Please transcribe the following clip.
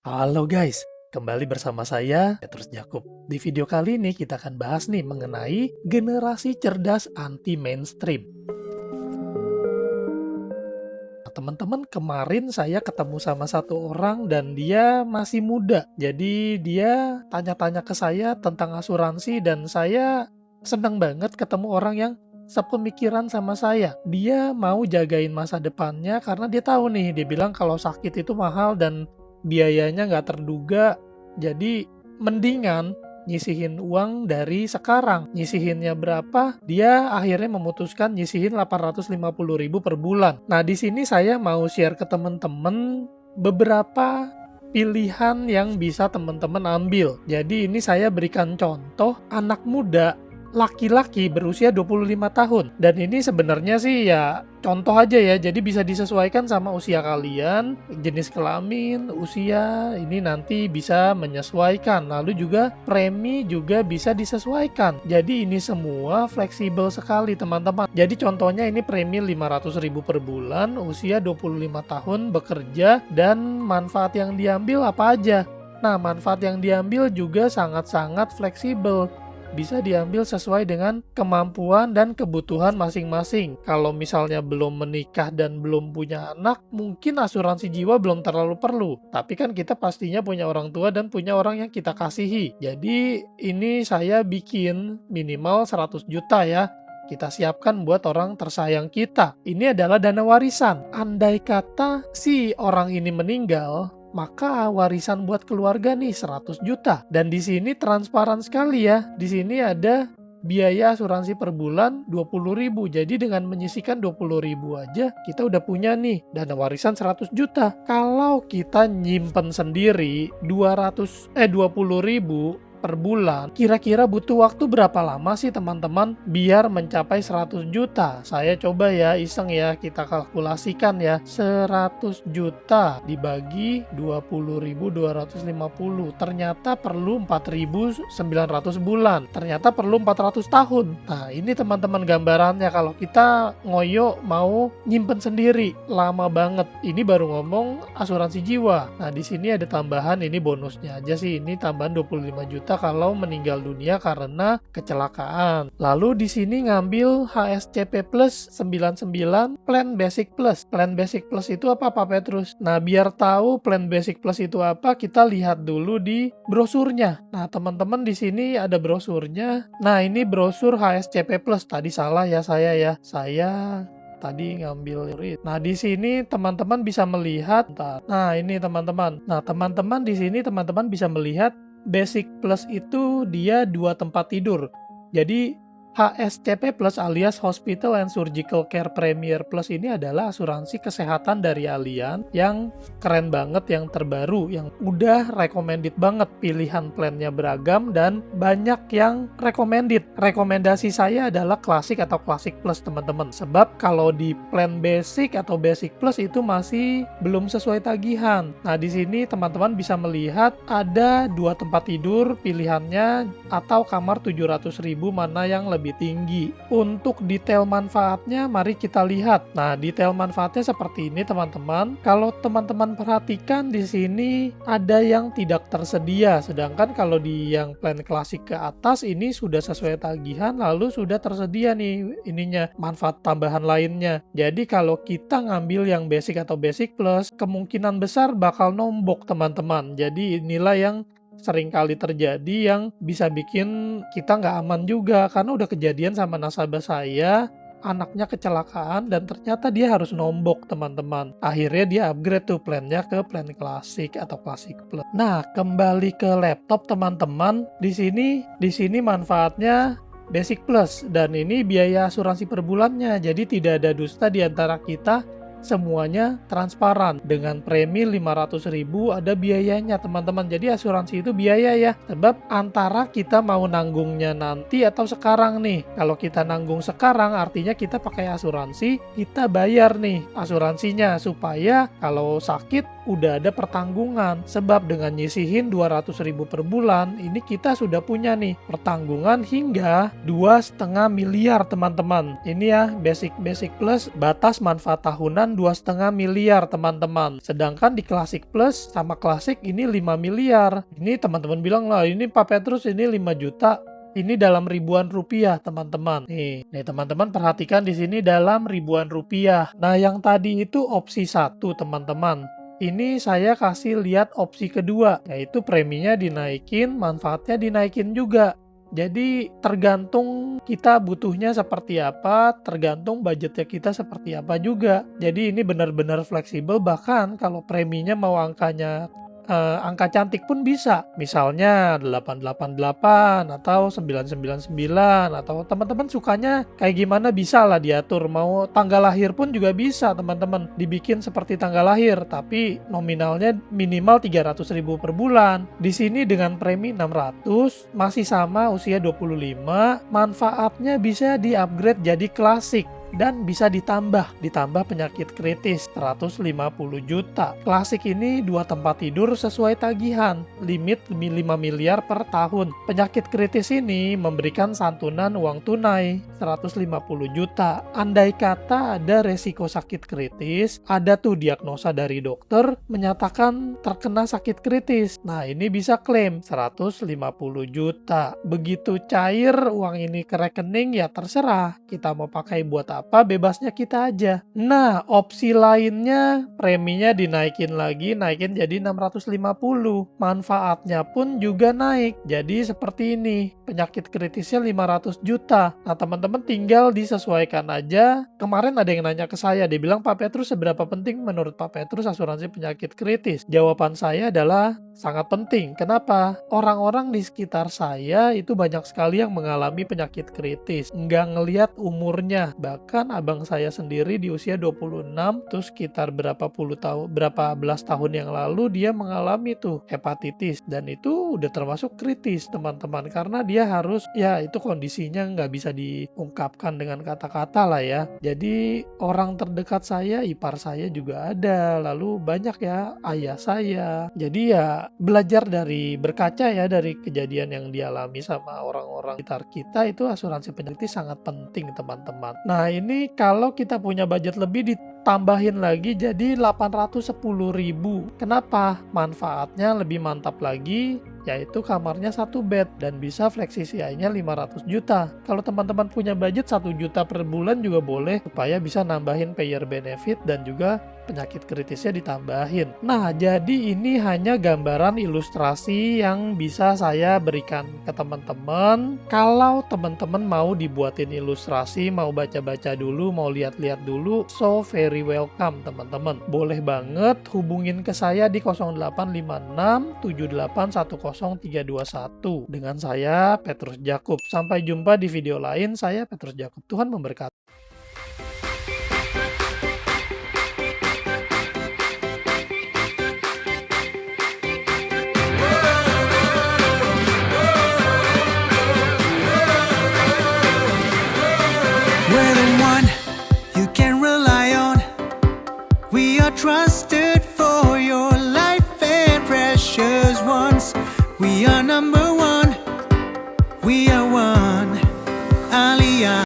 Halo guys, kembali bersama saya Petrus Jakub. Di video kali ini kita akan bahas nih mengenai generasi cerdas anti mainstream. Nah, teman-teman, kemarin saya ketemu sama satu orang dan dia masih muda. Jadi dia tanya-tanya ke saya tentang asuransi dan saya senang banget ketemu orang yang sepemikiran sama saya. Dia mau jagain masa depannya karena dia tahu nih, dia bilang kalau sakit itu mahal dan biayanya nggak terduga. Jadi mendingan nyisihin uang dari sekarang. Nyisihinnya berapa? Dia akhirnya memutuskan nyisihin 850.000 per bulan. Nah, di sini saya mau share ke teman-teman beberapa pilihan yang bisa teman-teman ambil. Jadi ini saya berikan contoh anak muda laki-laki berusia 25 tahun. Dan ini sebenarnya sih ya contoh aja ya, jadi bisa disesuaikan sama usia kalian, jenis kelamin, usia, ini nanti bisa menyesuaikan. Lalu juga premi juga bisa disesuaikan. Jadi ini semua fleksibel sekali teman-teman. Jadi contohnya ini premi 500.000 per bulan, usia 25 tahun, bekerja, dan manfaat yang diambil apa aja. Nah, manfaat yang diambil juga sangat-sangat fleksibel. Bisa diambil sesuai dengan kemampuan dan kebutuhan masing-masing. Kalau misalnya belum menikah dan belum punya anak, mungkin asuransi jiwa belum terlalu perlu. Tapi kan kita pastinya punya orang tua dan punya orang yang kita kasihi. Jadi ini saya bikin minimal 100 juta ya. Kita siapkan buat orang tersayang kita. Ini adalah dana warisan. Andai kata si orang ini meninggal, maka warisan buat keluarga nih 100 juta. Dan di sini transparan sekali ya. Di sini ada biaya asuransi per bulan 20.000. Jadi dengan menyisihkan 20.000 aja kita udah punya nih dana warisan 100 juta. Kalau kita nyimpen sendiri 20.000 per bulan, kira-kira butuh waktu berapa lama sih teman-teman biar mencapai 100 juta? Saya coba ya, iseng ya, kita kalkulasikan ya. 100 juta dibagi 20.250, ternyata perlu 4.900 bulan. Ternyata perlu 400 tahun. Nah, ini teman-teman gambarannya kalau kita ngoyo mau nyimpen sendiri, lama banget. Ini baru ngomong asuransi jiwa. Nah, di sini ada tambahan, ini bonusnya aja sih, ini tambahan 25 juta kalau meninggal dunia karena kecelakaan. Lalu di sini ngambil HSCP Plus 99 Plan Basic Plus. Plan Basic Plus itu apa Pak Petrus? Nah, biar tahu Plan Basic Plus itu apa, kita lihat dulu di brosurnya. Nah, teman-teman di sini ada brosurnya. Nah, ini brosur HSCP Plus. Tadi salah ya saya ya. Saya tadi ngambil. Nah, di sini teman-teman bisa melihat. Nah, ini teman-teman. Nah, teman-teman di sini teman-teman bisa melihat Basic Plus itu dia 2 tempat tidur. Jadi HSCP Plus alias Hospital and Surgical Care Premier Plus ini adalah asuransi kesehatan dari Allianz yang keren banget, yang terbaru, yang udah recommended banget. Pilihan plannya beragam dan banyak yang recommended. Rekomendasi saya adalah Classic atau Classic Plus teman-teman. Sebab kalau di plan Basic atau Basic Plus itu masih belum sesuai tagihan. Nah, di sini teman-teman bisa melihat ada 2 tempat tidur pilihannya atau kamar 700.000 mana yang lebih tinggi. Untuk detail manfaatnya mari kita lihat. Nah, detail manfaatnya seperti ini teman-teman. Kalau teman-teman perhatikan di sini ada yang tidak tersedia, sedangkan kalau di yang plan klasik ke atas ini sudah sesuai tagihan lalu sudah tersedia nih ininya manfaat tambahan lainnya. Jadi kalau kita ngambil yang basic atau basic plus, kemungkinan besar bakal nombok teman-teman. Jadi inilah yang sering kali terjadi yang bisa bikin kita nggak aman juga, karena udah kejadian sama nasabah saya, anaknya kecelakaan dan ternyata dia harus nombok teman-teman. Akhirnya dia upgrade tuh plannya ke plan klasik atau klasik plus. Nah, kembali ke laptop teman-teman, di sini manfaatnya Basic Plus dan ini biaya asuransi per bulannya. Jadi tidak ada dusta di antara kita. Semuanya transparan. Dengan premi 500.000 ada biayanya teman-teman. Jadi asuransi itu biaya ya. Sebab antara kita mau nanggungnya nanti atau sekarang nih. Kalau kita nanggung sekarang artinya kita pakai asuransi, kita bayar nih asuransinya supaya kalau sakit udah ada pertanggungan. Sebab dengan nyisihin 200.000 per bulan, ini kita sudah punya nih pertanggungan hingga 2,5 miliar teman-teman. Ini ya basic plus batas manfaat tahunan 2,5 miliar teman-teman. Sedangkan di Classic Plus sama Classic ini 5 miliar. Ini teman-teman bilang lah, ini Pak Petrus ini 5 juta. Ini dalam ribuan rupiah, teman-teman. Nih teman-teman perhatikan di sini dalam ribuan rupiah. Nah, yang tadi itu opsi 1, teman-teman. Ini saya kasih lihat opsi kedua, yaitu preminya dinaikin, manfaatnya dinaikin juga. Jadi tergantung kita butuhnya seperti apa, tergantung budgetnya kita seperti apa juga. Jadi ini benar-benar fleksibel, bahkan kalau preminya mau angka cantik pun bisa. Misalnya 888 atau 999 atau teman-teman sukanya kayak gimana bisa lah diatur. Mau tanggal lahir pun juga bisa teman-teman. Dibikin seperti tanggal lahir tapi nominalnya minimal 300.000 per bulan. Di sini dengan premi 600 masih sama usia 25, manfaatnya bisa di-upgrade jadi klasik. Dan bisa ditambah penyakit kritis 150 juta. Klasik ini 2 tempat tidur sesuai tagihan, limit 5 miliar per tahun. Penyakit kritis ini memberikan santunan uang tunai 150 juta. Andai kata ada resiko sakit kritis, ada tuh diagnosa dari dokter menyatakan terkena sakit kritis. Nah, ini bisa klaim 150 juta. Begitu cair uang ini ke rekening ya terserah. Kita mau pakai buat apa, bebasnya kita aja. Nah, opsi lainnya preminya dinaikin lagi, naikin jadi 650. Manfaatnya pun juga naik. Jadi seperti ini, penyakit kritisnya 500 juta. Nah, teman-teman tinggal disesuaikan aja. Kemarin ada yang nanya ke saya, dia bilang, Pak Petrus, seberapa penting menurut Pak Petrus asuransi penyakit kritis? Jawaban saya adalah sangat penting. Kenapa? Orang-orang di sekitar saya itu banyak sekali yang mengalami penyakit kritis. Nggak ngelihat umurnya. Bahkan abang saya sendiri di usia 26, terus sekitar berapa belas tahun yang lalu dia mengalami tuh hepatitis. Dan itu udah termasuk kritis teman-teman. Karena dia harus, ya itu kondisinya nggak bisa diungkapkan dengan kata-kata lah ya. Jadi orang terdekat saya, ipar saya juga ada. Lalu banyak ya ayah saya. Jadi ya belajar berkaca ya dari kejadian yang dialami sama orang-orang sekitar kita, itu asuransi penyakit sangat penting teman-teman. Nah, ini kalau kita punya budget lebih ditambahin lagi jadi 810.000. Kenapa? Manfaatnya lebih mantap lagi, yaitu kamarnya 1 bed dan bisa fleksi CI-nya 500 juta. Kalau teman-teman punya budget 1 juta per bulan juga boleh, supaya bisa nambahin payer benefit dan juga penyakit kritisnya ditambahin. Nah, jadi ini hanya gambaran ilustrasi yang bisa saya berikan ke teman-teman. Kalau teman-teman mau dibuatin ilustrasi, mau baca-baca dulu, mau lihat-lihat dulu, so very welcome teman-teman. Boleh banget hubungin ke saya di 0856 7810 321 dengan saya Petrus Jakub. Sampai jumpa di video lain. Saya Petrus Jakub. Tuhan memberkati.